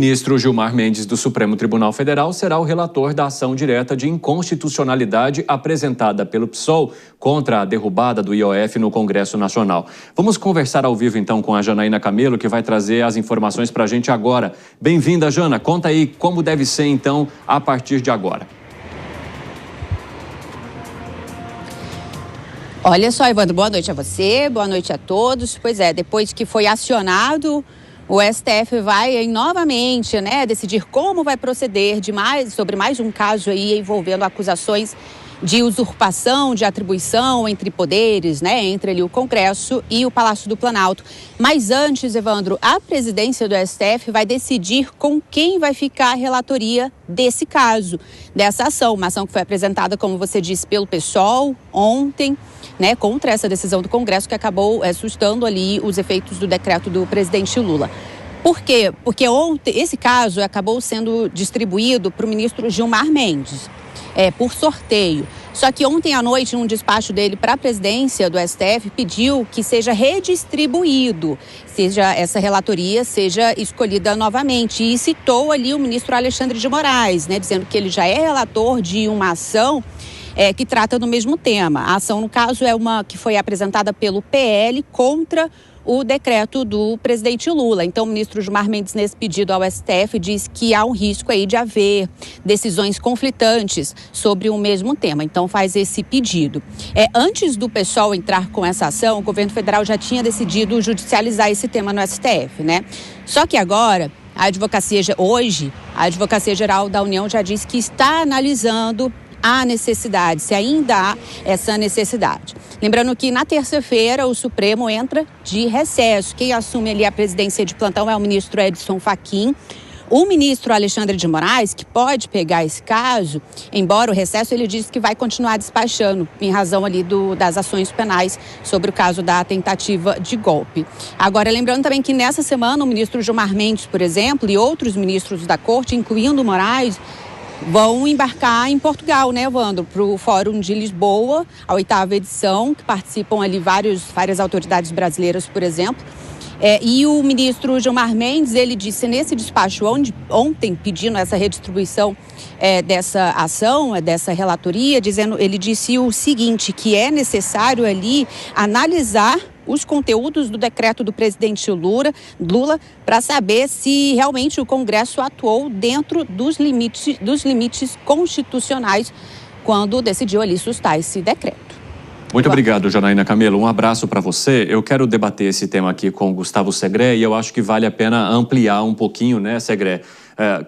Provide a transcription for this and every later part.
O ministro Gilmar Mendes, do Supremo Tribunal Federal, será o relator da ação direta de inconstitucionalidade apresentada pelo PSOL contra a derrubada do IOF no Congresso Nacional. Vamos conversar ao vivo, então, com a Janaína Camelo, que vai trazer as informações para a gente agora. Bem-vinda, Jana. Conta aí como deve ser, então, a partir de agora. Olha só, Evandro, boa noite a você, boa noite a todos. Pois é, depois que foi acionado, o STF vai novamente, decidir como vai proceder sobre mais um caso aí envolvendo acusações de usurpação de atribuição entre poderes, entre ali o Congresso e o Palácio do Planalto. Mas antes, Evandro, a presidência do STF vai decidir com quem vai ficar a relatoria desse caso, dessa ação. Uma ação que foi apresentada, como você disse, pelo PSOL ontem, contra essa decisão do Congresso que acabou sustando ali os efeitos do decreto do presidente Lula. Por quê? Porque ontem esse caso acabou sendo distribuído para o ministro Gilmar Mendes, por sorteio. Só que ontem à noite, um despacho dele para a presidência do STF, pediu que seja redistribuído, essa relatoria seja escolhida novamente. E citou ali o ministro Alexandre de Moraes, dizendo que ele já é relator de uma ação que trata do mesmo tema. A ação, no caso, é uma que foi apresentada pelo PL contra o decreto do presidente Lula. Então, o ministro Gilmar Mendes, nesse pedido ao STF, diz que há um risco aí de haver decisões conflitantes sobre o mesmo tema. Então, faz esse pedido. Antes do PSOL entrar com essa ação, o governo federal já tinha decidido judicializar esse tema no STF, Só que agora, a Advocacia Geral da União já disse que está analisando a necessidade, se ainda há essa necessidade. Lembrando que na terça-feira o Supremo entra de recesso. Quem assume ali a presidência de plantão é o ministro Edson Fachin. O ministro Alexandre de Moraes, que pode pegar esse caso, embora o recesso, ele disse que vai continuar despachando em razão ali das ações penais sobre o caso da tentativa de golpe. Agora, lembrando também que nessa semana o ministro Gilmar Mendes, por exemplo, e outros ministros da corte, incluindo o Moraes, vão embarcar em Portugal, Evandro, para o Fórum de Lisboa, a 8ª edição, que participam ali várias autoridades brasileiras, por exemplo. E o ministro Gilmar Mendes, ele disse nesse despacho ontem, pedindo essa redistribuição dessa ação, dessa relatoria, ele disse o seguinte, que é necessário ali analisar os conteúdos do decreto do presidente Lula para saber se realmente o Congresso atuou dentro dos limites constitucionais quando decidiu ali sustar esse decreto. Muito obrigado, Janaína Camelo. Um abraço para você. Eu quero debater esse tema aqui com o Gustavo Segré e eu acho que vale a pena ampliar um pouquinho, Segré?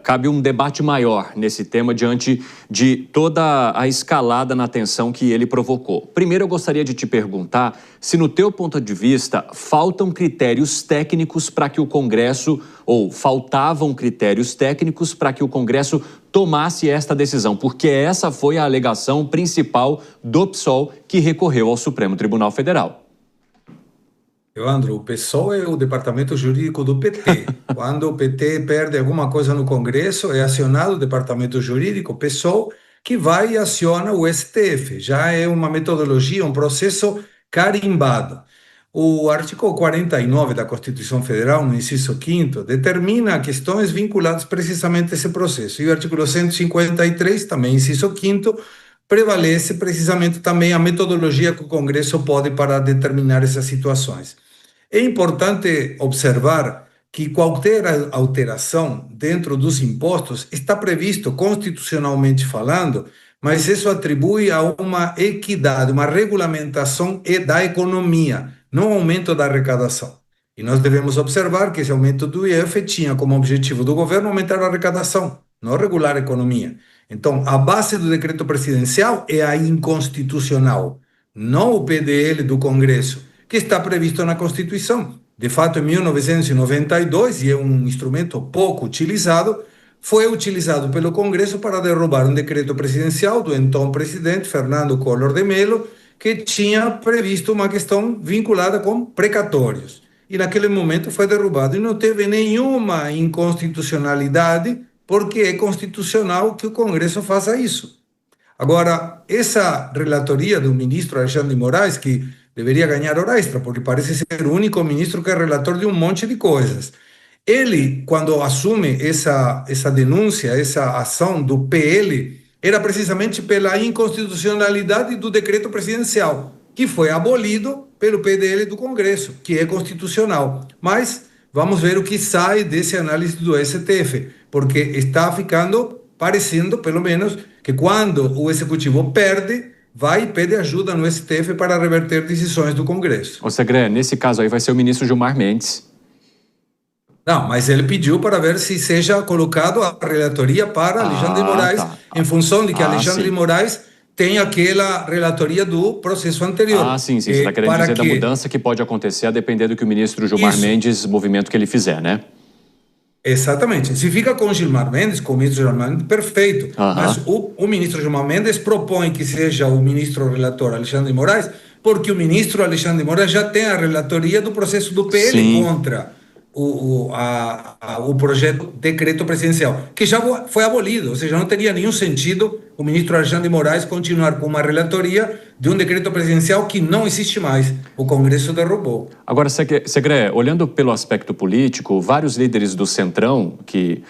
Cabe um debate maior nesse tema diante de toda a escalada na tensão que ele provocou. Primeiro, eu gostaria de te perguntar se, no teu ponto de vista, faltam critérios técnicos para que o Congresso, ou faltavam critérios técnicos para que o Congresso tomasse esta decisão, porque essa foi a alegação principal do PSOL que recorreu ao Supremo Tribunal Federal. Evandro, o PSOL é o departamento jurídico do PT. Quando o PT perde alguma coisa no Congresso, é acionado o departamento jurídico, PSOL, que vai e aciona o STF. Já é uma metodologia, um processo carimbado. O artigo 49 da Constituição Federal, no inciso 5º, determina questões vinculadas precisamente a esse processo. E o artigo 153, também inciso 5º, prevalece precisamente também a metodologia que o Congresso pode para determinar essas situações. É importante observar que qualquer alteração dentro dos impostos está previsto constitucionalmente falando, mas isso atribui a uma equidade, uma regulamentação da economia, não aumento da arrecadação. E nós devemos observar que esse aumento do IOF tinha como objetivo do governo aumentar a arrecadação, não regular a economia. Então, a base do decreto presidencial é a inconstitucional, não o PDL do Congresso, que está previsto na Constituição. De fato, em 1992, e é um instrumento pouco utilizado, foi utilizado pelo Congresso para derrubar um decreto presidencial do então presidente Fernando Collor de Mello, que tinha previsto uma questão vinculada com precatórios. E naquele momento foi derrubado. E não teve nenhuma inconstitucionalidade, porque é constitucional que o Congresso faça isso. Agora, essa relatoria do ministro Alexandre de Moraes, que deveria ganhar hora extra, porque parece ser o único ministro que é relator de um monte de coisas, Ele, quando assume essa denúncia, essa ação do PL, era precisamente pela inconstitucionalidade do decreto presidencial, que foi abolido pelo PDL do Congresso, que é constitucional. Mas vamos ver o que sai desse análise do STF, porque está ficando parecendo, pelo menos, que quando o Executivo perde, vai e pede ajuda no STF para reverter decisões do Congresso. Ô Segré, nesse caso aí vai ser o ministro Gilmar Mendes. Não, mas ele pediu para ver se seja colocado a relatoria para Alexandre de Moraes, tá. em função de que Alexandre sim. de Moraes tem aquela relatoria do processo anterior. Sim. Você está querendo dizer da mudança que pode acontecer a depender do que o ministro Gilmar Mendes, movimento que ele fizer, né? Exatamente. Se fica com Gilmar Mendes, com o ministro Gilmar Mendes, perfeito. Mas o ministro Gilmar Mendes propõe que seja o ministro relator Alexandre de Moraes, porque o ministro Alexandre de Moraes já tem a relatoria do processo do PL contra o projeto decreto presidencial, que já foi abolido, ou seja, não teria nenhum sentido o ministro Alexandre de Moraes continuar com uma relatoria de um decreto presidencial que não existe mais, o Congresso derrubou. Agora, Segré, olhando pelo aspecto político, vários líderes do Centrão, que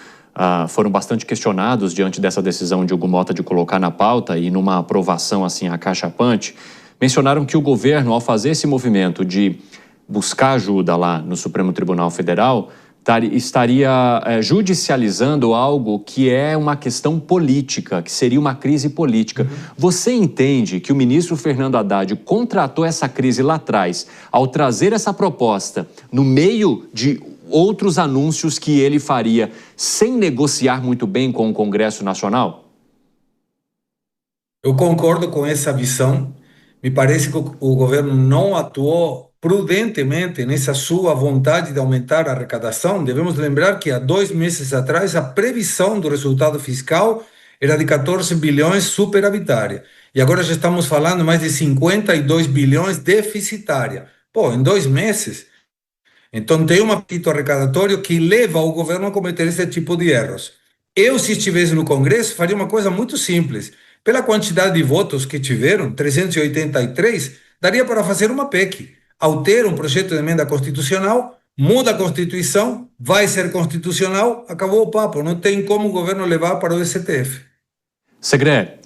foram bastante questionados diante dessa decisão de Hugo Mota de colocar na pauta e numa aprovação assim acachapante, mencionaram que o governo, ao fazer esse movimento de buscar ajuda lá no Supremo Tribunal Federal, estaria judicializando algo que é uma questão política, que seria uma crise política. Você entende que o ministro Fernando Haddad contratou essa crise lá atrás, ao trazer essa proposta no meio de outros anúncios que ele faria, sem negociar muito bem com o Congresso Nacional? Eu concordo com essa visão. Me parece que o governo não atuou prudentemente nessa sua vontade de aumentar a arrecadação. Devemos lembrar que há 2 meses atrás a previsão do resultado fiscal era de 14 bilhões superavitária. E agora já estamos falando mais de 52 bilhões deficitária. Pô, em 2 meses. Então tem um apetite arrecadatório que leva o governo a cometer esse tipo de erros. Eu, se estivesse no Congresso, faria uma coisa muito simples. Pela quantidade de votos que tiveram, 383, daria para fazer uma PEC. Altera um projeto de emenda constitucional, muda a Constituição, vai ser constitucional, acabou o papo. Não tem como o governo levar para o STF. Segré,